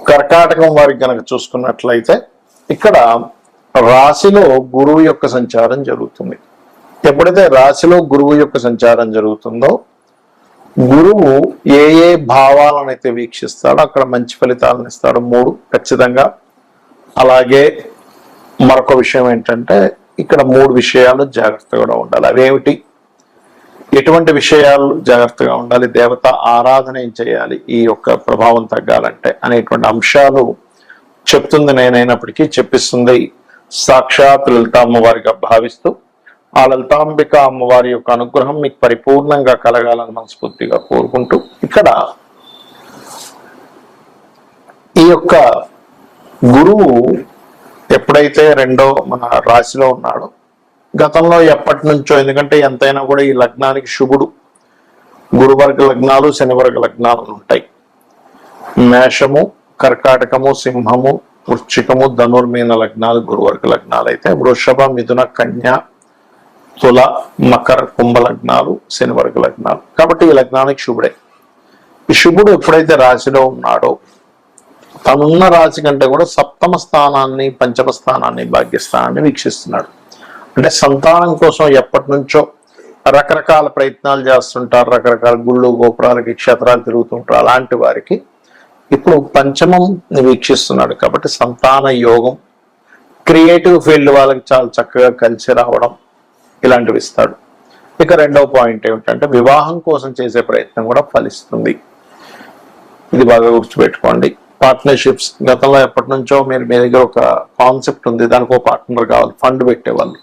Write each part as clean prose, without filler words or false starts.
కర్కాటకం వారికి కనుక చూసుకున్నట్లయితే ఇక్కడ రాశిలో గురువు యొక్క సంచారం జరుగుతుంది. ఎప్పుడైతే రాశిలో గురువు యొక్క సంచారం జరుగుతుందో గురువు ఏ ఏ భావాలను అయితే వీక్షిస్తాడో అక్కడ మంచి ఫలితాలను ఇస్తాడు 3 ఖచ్చితంగా. అలాగే మరొక విషయం ఏంటంటే ఇక్కడ 3 విషయాలు జాగ్రత్తగా ఉండాలి. అవేమిటి, ఎటువంటి విషయాలు జాగ్రత్తగా ఉండాలి, దేవత ఆరాధన ఏం చేయాలి ఈ యొక్క ప్రభావం తగ్గాలంటే అనేటువంటి అంశాలు చెప్తుంది నేనైనప్పటికీ చెప్పిస్తుంది సాక్షాత్ లలిత అమ్మవారిగా భావిస్తూ ఆ లలితాంబిక అమ్మవారి యొక్క అనుగ్రహం మీకు పరిపూర్ణంగా కలగాలని మనస్ఫూర్తిగా కోరుకుంటూ ఇక్కడ ఈ యొక్క గురువు ఎప్పుడైతే రెండో మన రాశిలో ఉన్నాడో గతంలో ఎప్పటి నుంచో, ఎందుకంటే ఎంతైనా కూడా ఈ లగ్నానికి శుభుడు గురువర్గ లగ్నాలు శనివర్గ లగ్నాలు ఉంటాయి. మేషము కర్కాటకము సింహము వృశ్చికము ధనుర్మీన లగ్నాలు గురువర్గ లగ్నాలు అయితే వృషభ మిథున కన్య తుల మకర కుంభ లగ్నాలు శనివర్గ లగ్నాలు. కాబట్టి ఈ లగ్నానికి శుభుడే. ఈ శుభుడు ఎప్పుడైతే రాశిలో ఉన్నాడో తనున్న రాశి కంటే కూడా సప్తమ స్థానాన్ని పంచమ స్థానాన్ని భాగ్యస్థానాన్ని వీక్షిస్తున్నాడు. అంటే సంతానం కోసం ఎప్పటి నుంచో రకరకాల ప్రయత్నాలు చేస్తుంటారు, రకరకాల గుళ్ళు గోపురాలకి క్షేత్రాలు తిరుగుతుంటారు. అలాంటి వారికి ఇప్పుడు పంచమం వీక్షిస్తున్నాడు కాబట్టి సంతాన యోగం, క్రియేటివ్ ఫీల్డ్ వాళ్ళకి చాలా చక్కగా కలిసి రావడం ఇలాంటివి ఇస్తాడు. ఇక రెండవ పాయింట్ ఏమిటంటే వివాహం కోసం చేసే ప్రయత్నం కూడా ఫలిస్తుంది. ఇది బాగా గుర్తుపెట్టుకోండి. పార్ట్నర్షిప్స్ గతంలో ఎప్పటి నుంచో మీ దగ్గర ఒక కాన్సెప్ట్ ఉంది, దానికి ఒక పార్ట్నర్ కావాలి, ఫండ్ పెట్టేవాళ్ళు,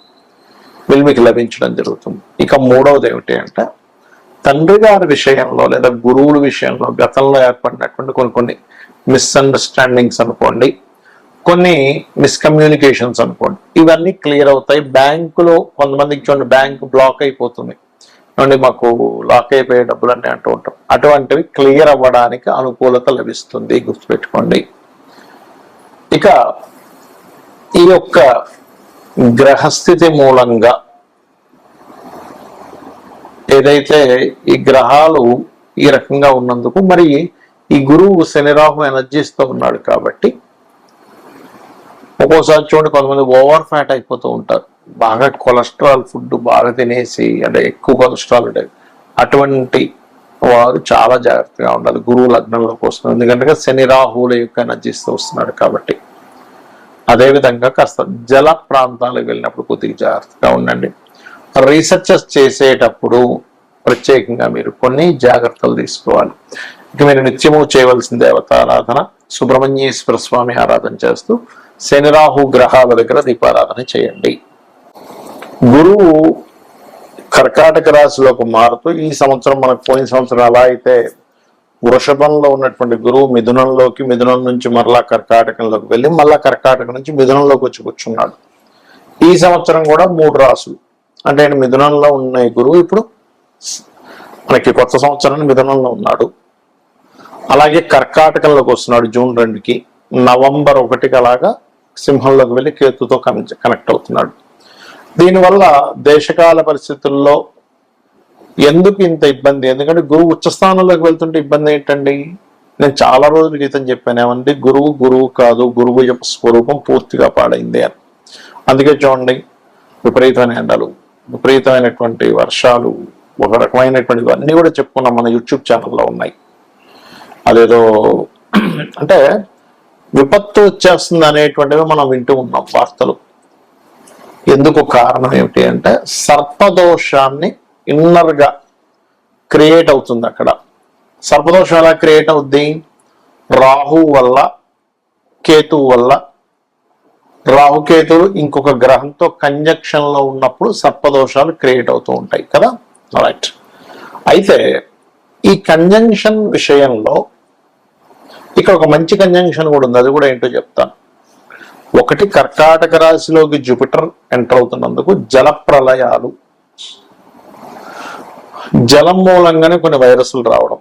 వీళ్ళు మీకు లభించడం జరుగుతుంది. ఇక మూడవది ఏమిటి అంటే తండ్రి గారి విషయంలో లేదా గురువుల విషయంలో గతంలో ఏర్పడినటువంటి కొన్ని మిస్అండర్స్టాండింగ్స్ అనుకోండి, కొన్ని మిస్కమ్యూనికేషన్స్ అనుకోండి, ఇవన్నీ క్లియర్ అవుతాయి. బ్యాంకులో కొంతమందికి చూడండి బ్యాంకు బ్లాక్ అయిపోతుంది, మాకు లాక్ అయిపోయే డబ్బులు అన్నీ అంటూ ఉంటాం. అటువంటివి క్లియర్ అవ్వడానికి అనుకూలత లభిస్తుంది, గుర్తుపెట్టుకోండి. ఇక ఈ యొక్క గ్రహస్థితి మూలంగా ఏదైతే ఈ గ్రహాలు ఈ రకంగా ఉన్నందుకు మరి ఈ గురువు శని రాహు ఎనర్జీస్తో ఉన్నాడు కాబట్టి ఒక్కోసారి చూడండి కొంతమంది ఓవర్ ఫ్యాట్ అయిపోతూ ఉంటారు, బాగా కొలెస్ట్రాల్ ఫుడ్ బాగా తినేసి, అంటే ఎక్కువ కొలెస్ట్రాల్ ఉంటాయి. అటువంటి వారు చాలా జాగ్రత్తగా ఉండాలి గురువు లగ్నంలోకి వస్తుంది, ఎందుకంటే శని రాహువుల యొక్క ఎనర్జీస్తో వస్తున్నాడు కాబట్టి. అదేవిధంగా కాస్త జల ప్రాంతాలకు వెళ్ళినప్పుడు కొద్దిగా జాగ్రత్తగా ఉండండి. రీసెర్చెస్ చేసేటప్పుడు ప్రత్యేకంగా మీరు కొన్ని జాగ్రత్తలు తీసుకోవాలి. ఇక మీరు నిత్యము చేయవలసిన దేవతారాధన సుబ్రహ్మణ్యేశ్వర స్వామి ఆరాధన చేస్తూ శని రాహు గ్రహాల దగ్గర దీపారాధన చేయండి. గురువు కర్కాటక రాశిలోకి మారుతూ ఈ సంవత్సరం మనకు పోయిన సంవత్సరం ఎలా అయితే వృషభంలో ఉన్నటువంటి గురువు మిథునంలోకి, మిథునం నుంచి మరలా కర్కాటకంలోకి వెళ్ళి మళ్ళా కర్కాటకం నుంచి మిథునంలోకి వచ్చి కూర్చున్నాడు. ఈ సంవత్సరం కూడా 3 రాసులు అంటే మిథునంలో ఉన్న గురువు ఇప్పుడు మనకి కొత్త సంవత్సరాన్ని మిథునంలో ఉన్నాడు. అలాగే కర్కాటకంలోకి వస్తున్నాడు జూన్ 2కి, నవంబర్ 1కి అలాగా సింహంలోకి వెళ్ళి కేతుతో కనెక్ట్ అవుతున్నాడు. దీనివల్ల దేశకాల పరిస్థితుల్లో ఎందుకు ఇంత ఇబ్బంది, ఎందుకంటే గురువు ఉచ్చస్థానంలోకి వెళ్తుంటే ఇబ్బంది ఏంటండి, నేను చాలా రోజుల క్రితం చెప్పాను ఏమండి, గురువు కాదు, గురువు యొక్క స్వరూపం పూర్తిగా పాడైంది అని. అందుకే చూడండి విపరీతమైన ఎండలు, విపరీతమైనటువంటి వర్షాలు, ఒక రకమైనటువంటి ఇవన్నీ కూడా చెప్పుకున్నాం, మన యూట్యూబ్ ఛానల్లో ఉన్నాయి. అదేదో అంటే విపత్తు వచ్చేస్తుంది అనేటువంటివి మనం వింటూ ఉన్నాం వార్తలు. ఎందుకు కారణం ఏమిటి అంటే సర్పదోషాన్ని ఇన్నర్గా క్రియేట్ అవుతుంది. అక్కడ సర్పదోషం ఎలా క్రియేట్ అవుద్ది, రాహు వల్ల కేతువు వల్ల. రాహుకేతువులు ఇంకొక గ్రహంతో కంజక్షన్ లో ఉన్నప్పుడు సర్పదోషాలు క్రియేట్ అవుతూ ఉంటాయి కదా. రైట్. అయితే ఈ కంజంక్షన్ విషయంలో ఇక్కడ ఒక మంచి కంజంక్షన్ కూడా ఉంది, అది కూడా ఏంటో చెప్తాను. ఒకటి, కర్కాటక రాశిలోకి జూపిటర్ ఎంటర్ అవుతున్నందుకు జల ప్రళయాలు, జలం మూలంగానే కొన్ని వైరస్లు రావడం,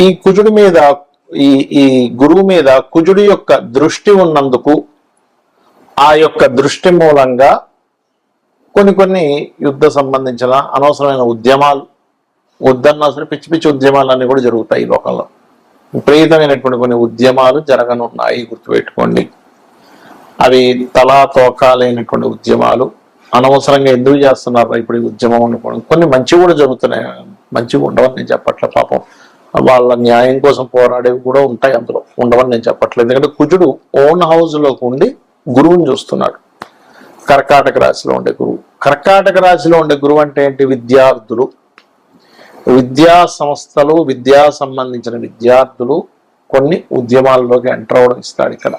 ఈ కుజుడి మీద ఈ గురువు మీద కుజుడి యొక్క దృష్టి ఉన్నందుకు ఆ యొక్క దృష్టి మూలంగా కొన్ని యుద్ధ సంబంధించిన అనవసరమైన ఉద్యమాలు, వద్దన్నా సరే పిచ్చి పిచ్చి ఉద్యమాలన్నీ కూడా జరుగుతాయి ఈ లోకంలో. విపరీతమైనటువంటి కొన్ని ఉద్యమాలు జరగనున్నాయి, గుర్తుపెట్టుకోండి. అవి తలా తోకాలైనటువంటి ఉద్యమాలు. అనవసరంగా ఎందుకు చేస్తున్నారు ఇప్పుడు ఈ ఉద్యమం అనుకోవడం. కొన్ని మంచి కూడా జరుగుతున్నాయి, మంచిగా ఉండవని నేను చెప్పట్లే. పాపం వాళ్ళ న్యాయం కోసం పోరాడేవి కూడా ఉంటాయి, అందులో ఉండవని నేను చెప్పట్లేదు. ఎందుకంటే కుజుడు ఓన్ హౌస్ లోకి ఉండి గురువుని చూస్తున్నాడు. కర్కాటక రాశిలో ఉండే గురువు. కర్కాటక రాశిలో ఉండే గురువు అంటే ఏంటి? విద్యార్థులు, విద్యా సంస్థలు, విద్యా సంబంధించిన విద్యార్థులు కొన్ని ఉద్యమాల్లోకి ఎంటర్ అవడం ఇస్తాడు ఇక్కడ.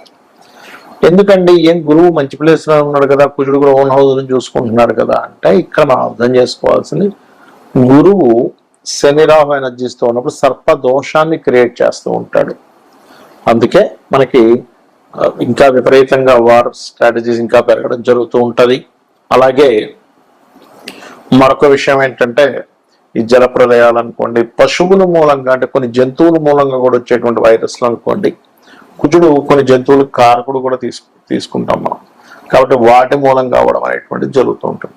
ఎందుకండి, ఏం గురువు మంచి ప్లేస్ లో ఉన్నాడు కదా, కుజుడు కూడా ఓన్ హౌస్ నుంచి చూసుకుంటున్నాడు కదా అంటే, ఇక్కడ మనం అర్థం చేసుకోవాల్సింది, గురువు శని రాహు ఎనర్జీస్తో ఉన్నప్పుడు సర్ప దోషాన్ని క్రియేట్ చేస్తూ ఉంటాడు. అందుకే మనకి ఇంకా విపరీతంగా వార్ స్ట్రాటజీస్ ఇంకా పెరగడం జరుగుతూ ఉంటది. అలాగే మరొక విషయం ఏంటంటే, ఈ జల ప్రళయాలు అనుకోండి, పశువుల మూలంగా అంటే కొన్ని జంతువుల మూలంగా కూడా వచ్చేటువంటి వైరస్లు అనుకోండి. కుజుడు కొన్ని జంతువుల కారకుడు కూడా తీసుకుంటాం మనం, కాబట్టి వాటి మూలంగా అవ్వడం అనేటువంటిది జరుగుతూ ఉంటుంది.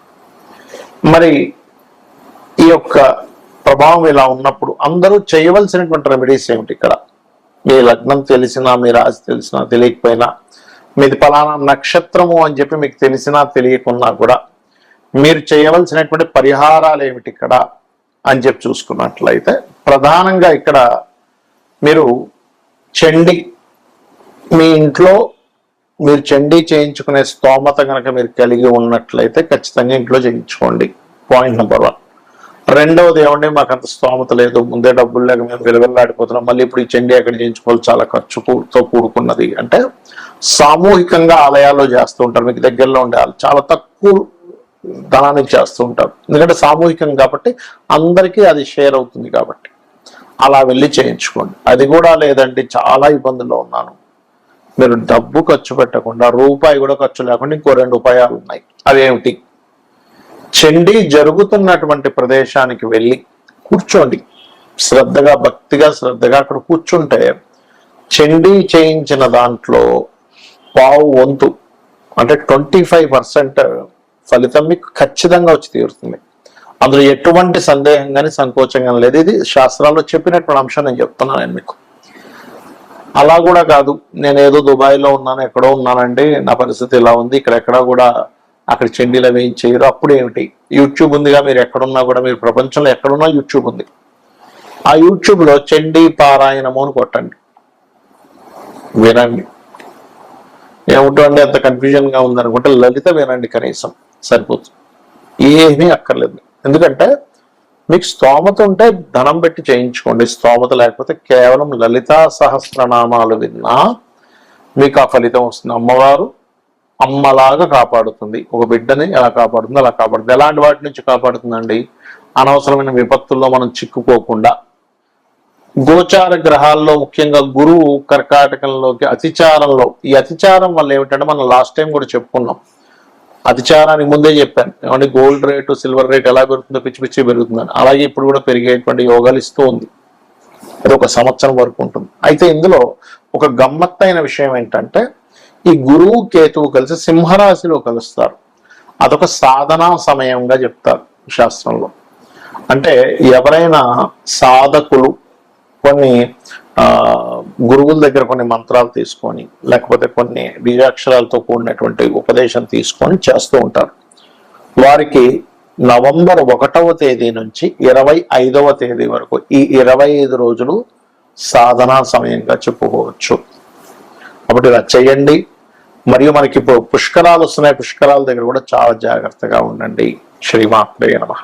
మరి ఈ యొక్క ప్రభావం ఇలా ఉన్నప్పుడు అందరూ చేయవలసినటువంటి రెమెడీస్ ఏమిటి? ఇక్కడ మీ లగ్నం తెలిసినా, మీ రాశి తెలిసినా తెలియకపోయినా, మీది ఫలానా నక్షత్రము అని చెప్పి మీకు తెలిసినా తెలియకున్నా కూడా మీరు చేయవలసినటువంటి పరిహారాలు ఏమిటి ఇక్కడ అని చెప్పి చూసుకున్నట్లయితే, ప్రధానంగా ఇక్కడ మీరు చండీ, మీ ఇంట్లో మీరు చండీ చేయించుకునే స్తోమత కనుక మీరు కలిగి ఉన్నట్లయితే ఖచ్చితంగా ఇంట్లో చేయించుకోండి. Point number 1. రెండవది ఏమండి, మాకు అంత స్తోమత లేదు, ముందే డబ్బులు లేక మేము విలువలాడిపోతున్నాం, మళ్ళీ ఇప్పుడు ఈ చండీ ఎక్కడ చేయించుకోవాలి, చాలా ఖర్చుతో కూడుకున్నది అంటే సామూహికంగా ఆలయాల్లో చేస్తూ ఉంటారు. మీకు దగ్గరలో ఉండే చాలా తక్కువ ధనానికి చేస్తూ ఉంటారు, ఎందుకంటే సామూహికంగా కాబట్టి అందరికీ అది షేర్ అవుతుంది కాబట్టి అలా వెళ్ళి చేయించుకోండి. అది కూడా లేదండి చాలా ఇబ్బందుల్లో ఉన్నాను, మీరు డబ్బు ఖర్చు పెట్టకుండా రూపాయి కూడా ఖర్చు లేకుండా ఇంకో 2 ఉపాయాలు ఉన్నాయి. అవేమిటి? చండీ జరుగుతున్నటువంటి ప్రదేశానికి వెళ్ళి కూర్చోండి, శ్రద్ధగా భక్తిగా శ్రద్ధగా అక్కడ కూర్చుంటే చండీ చేయించిన దాంట్లో పావు వంతు అంటే 25% ఫలితం మీకు ఖచ్చితంగా వచ్చి తీరుతుంది. అందులో ఎటువంటి సందేహం కానీ సంకోచం కానీ లేదు. ఇది శాస్త్రాల్లో చెప్పినటువంటి అంశం నేను చెప్తున్నాను మీకు. అలా కూడా కాదు, నేను ఏదో దుబాయ్లో ఉన్నాను, ఎక్కడో ఉన్నానండి, నా పరిస్థితి ఇలా ఉంది, ఇక్కడెక్కడా కూడా అక్కడ చండీలు అవి చేయరు. అప్పుడు ఏమిటి? యూట్యూబ్ ఉందిగా, మీరు ఎక్కడున్నా కూడా, మీరు ప్రపంచంలో ఎక్కడున్నా యూట్యూబ్ ఉంది. ఆ యూట్యూబ్లో చండీ పారాయణము అని కొట్టండి, వినండి. ఏమిటండి అంత కన్ఫ్యూజన్గా ఉందనుకుంటే లలిత వినండి, కనీసం సరిపోతుంది, ఏమీ అక్కర్లేదు. ఎందుకంటే మీకు స్తోమత ఉంటే ధనం పెట్టి చేయించుకోండి, స్తోమత లేకపోతే కేవలం లలితా సహస్రనామాలు విన్నా మీకు ఆ ఫలితం వస్తుంది. అమ్మవారు అమ్మలాగా కాపాడుతుంది, ఒక బిడ్డని ఎలా కాపాడుతుంది అలా కాపాడుతుంది. ఎలాంటి వాటి నుంచి కాపాడుతుందండి? అనవసరమైన విపత్తుల్లో మనం చిక్కుకోకుండా. గోచార గ్రహాల్లో ముఖ్యంగా గురువు కర్కాటకంలోకి అతిచారంలో, ఈ అతిచారం వల్ల ఏమిటంటే మనం లాస్ట్ టైం కూడా చెప్పుకున్నాం, అతిచారానికి ముందే చెప్పాను ఏమంటే గోల్డ్ రేటు సిల్వర్ రేట్ ఎలా పెరుగుతుందో పిచ్చి పిచ్చి పెరుగుతుందని. అలాగే ఇప్పుడు కూడా పెరిగేటువంటి యోగాలు ఇస్తూ ఉంది, అది 1 సంవత్సరం వరకు ఉంటుంది. అయితే ఇందులో ఒక గమ్మత్తైన విషయం ఏంటంటే, ఈ గురువు కేతువు కలిసి సింహరాశిలో కలుస్తారు. అదొక సాధనా సమయంగా చెప్తారు శాస్త్రంలో. అంటే ఎవరైనా సాధకులు కొన్ని గురువుల దగ్గర కొన్ని మంత్రాలు తీసుకొని, లేకపోతే కొన్ని బీజాక్షరాలతో కూడినటువంటి ఉపదేశం తీసుకొని చేస్తూ ఉంటారు. వారికి నవంబర్ 1వ తేదీ నుంచి 25వ తేదీ వరకు ఈ 25 రోజులు సాధనా సమయంగా చెప్పుకోవచ్చు. కాబట్టి ఇలా చేయండి. మరియు మనకి ఇప్పుడు పుష్కరాలు వస్తున్నాయి, పుష్కరాల దగ్గర కూడా చాలా జాగ్రత్తగా ఉండండి. శ్రీమాత్రే నమః.